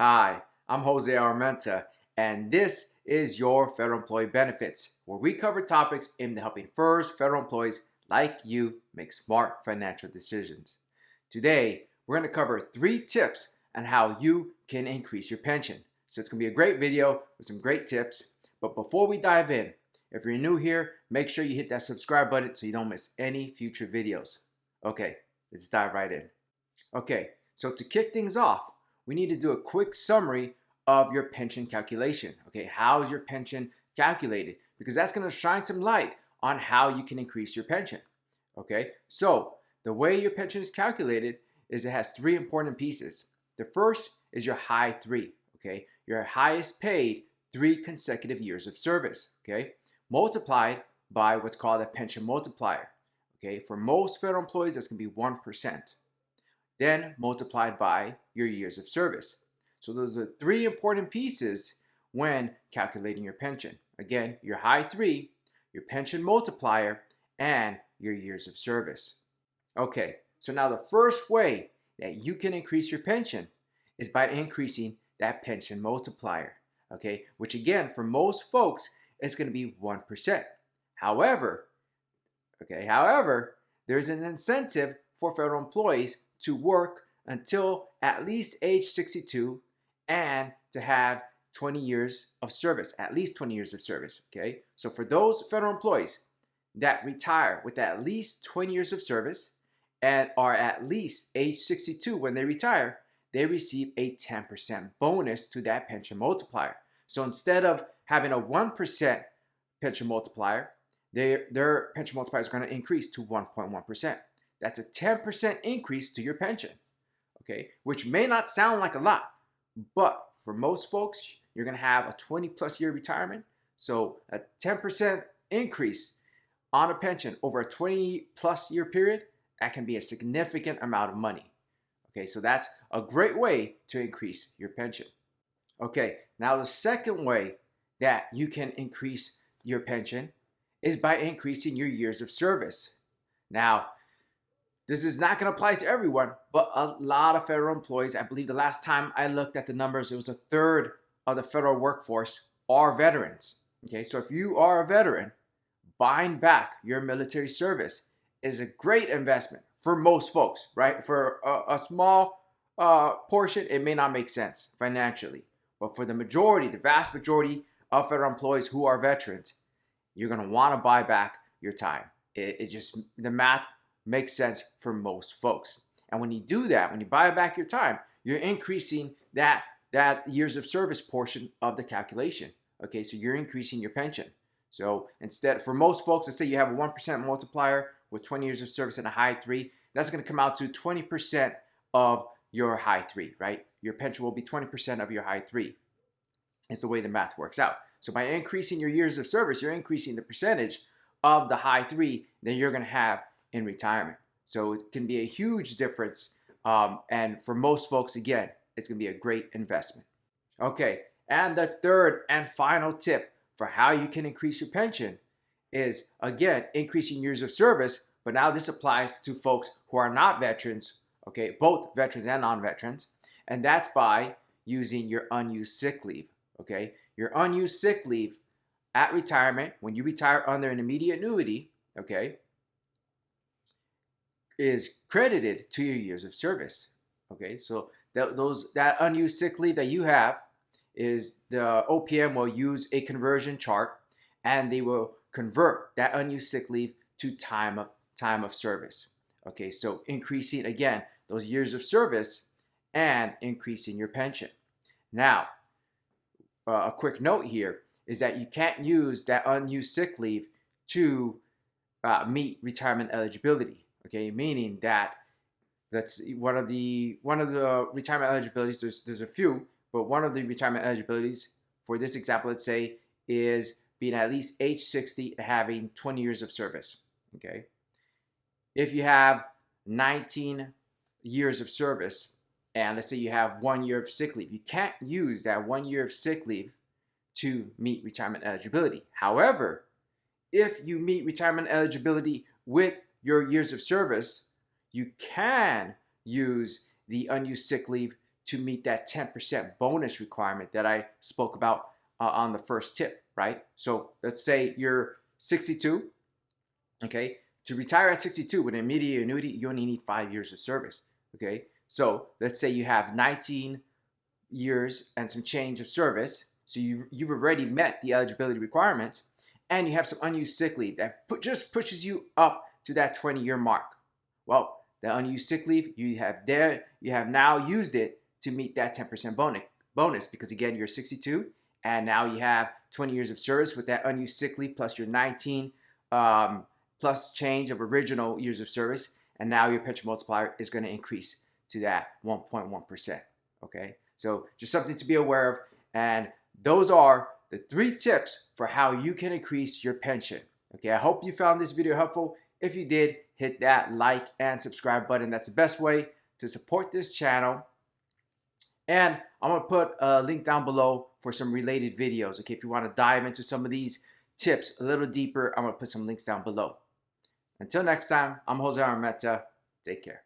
Hi, I'm Jose Armenta, and this is your Federal Employee Benefits, where we cover topics aimed at helping FERS federal employees like you make smart financial decisions. Today, we're going to cover 3 tips on how you can increase your pension. So it's going to be a great video with some great tips. But before we dive in, if you're new here, make sure you hit that subscribe button so you don't miss any future videos. Okay, let's dive right in. Okay, so to kick things off, we need to do a quick summary of your pension calculation. Okay, how is your pension calculated? Because that's going to shine some light on how you can increase your pension. Okay, so the way your pension is calculated is it has 3 important pieces. The first is your high 3. Okay, your highest paid 3 consecutive years of service. Okay, multiplied by what's called a pension multiplier. Okay, for most federal employees, that's going to be 1%. Then multiplied by your years of service. So those are 3 important pieces when calculating your pension. Again, your high 3, your pension multiplier, and your years of service. Okay, so now the first way that you can increase your pension is by increasing that pension multiplier. Okay, which again, for most folks, it's going to be 1%. However, there's an incentive for federal employees to work until at least age 62 and to have 20 years of service, at least 20 years of service. Okay, so for those federal employees that retire with at least 20 years of service and are at least age 62 when they retire, they receive a 10% bonus to that pension multiplier. So instead of having a 1% pension multiplier, their pension multiplier is going to increase to 1.1%. That's a 10% increase to your pension, okay? Which may not sound like a lot, but for most folks, you're going to have a 20-plus year retirement. So a 10% increase on a pension over a 20-plus year period, that can be a significant amount of money. Okay, so that's a great way to increase your pension. Okay, now the second way that you can increase your pension is by increasing your years of service. Now, this is not going to apply to everyone, but a lot of federal employees, I believe the last time I looked at the numbers, it was 1/3 of the federal workforce are veterans. Okay, so if you are a veteran, buying back your military service is a great investment for most folks, right? For a small portion, it may not make sense financially. But for the majority, the vast majority of federal employees who are veterans, you're going to want to buy back your time. It just, the math makes sense for most folks. And when you do that, when you buy back your time, you're increasing that years of service portion of the calculation. Okay, so you're increasing your pension. So instead, for most folks, let's say you have a 1% multiplier with 20 years of service and a high 3, that's going to come out to 20% of your high 3, right? Your pension will be 20% of your high 3. It's the way the math works out. So by increasing your years of service, you're increasing the percentage of the high 3 that you're going to have in retirement. So it can be a huge difference. And for most folks, again, it's going to be a great investment. Okay, and the third and final tip for how you can increase your pension is, again, increasing years of service. But now this applies to folks who are not veterans, okay, both veterans and non-veterans. And that's by using your unused sick leave, okay? Your unused sick leave at retirement, when you retire under an immediate annuity, okay, is credited to your years of service. Okay, so that unused sick leave that you have is the OPM will use a conversion chart, and they will convert that unused sick leave to time of service. Okay, so increasing again those years of service and increasing your pension. Now, a quick note here is that you can't use that unused sick leave to meet retirement eligibility. Okay, meaning that that's one of the retirement eligibilities. There's a few, but one of the retirement eligibilities for this example, let's say, is being at least age 60 and having 20 years of service. Okay, if you have 19 years of service and let's say you have 1 year of sick leave, you can't use that 1 year of sick leave to meet retirement eligibility. However, if you meet retirement eligibility with your years of service, you can use the unused sick leave to meet that 10% bonus requirement that I spoke about on the first tip, right? So let's say you're 62, okay? To retire at 62 with an immediate annuity, you only need 5 years of service, okay? So let's say you have 19 years and some change of service, so you've already met the eligibility requirements, and you have some unused sick leave that just pushes you up to that 20-year mark. Well, the unused sick leave, you have now used it to meet that 10% bonus because again, you're 62 and now you have 20 years of service with that unused sick leave plus your 19 plus change of original years of service, and now your pension multiplier is going to increase to that 1.1%. Okay, so just something to be aware of, and those are the 3 tips for how you can increase your pension. Okay, I hope you found this video helpful. If you did, hit that like and subscribe button. That's the best way to support this channel. And I'm going to put a link down below for some related videos. Okay, if you want to dive into some of these tips a little deeper, I'm going to put some links down below. Until next time, I'm Jose Armenta. Take care.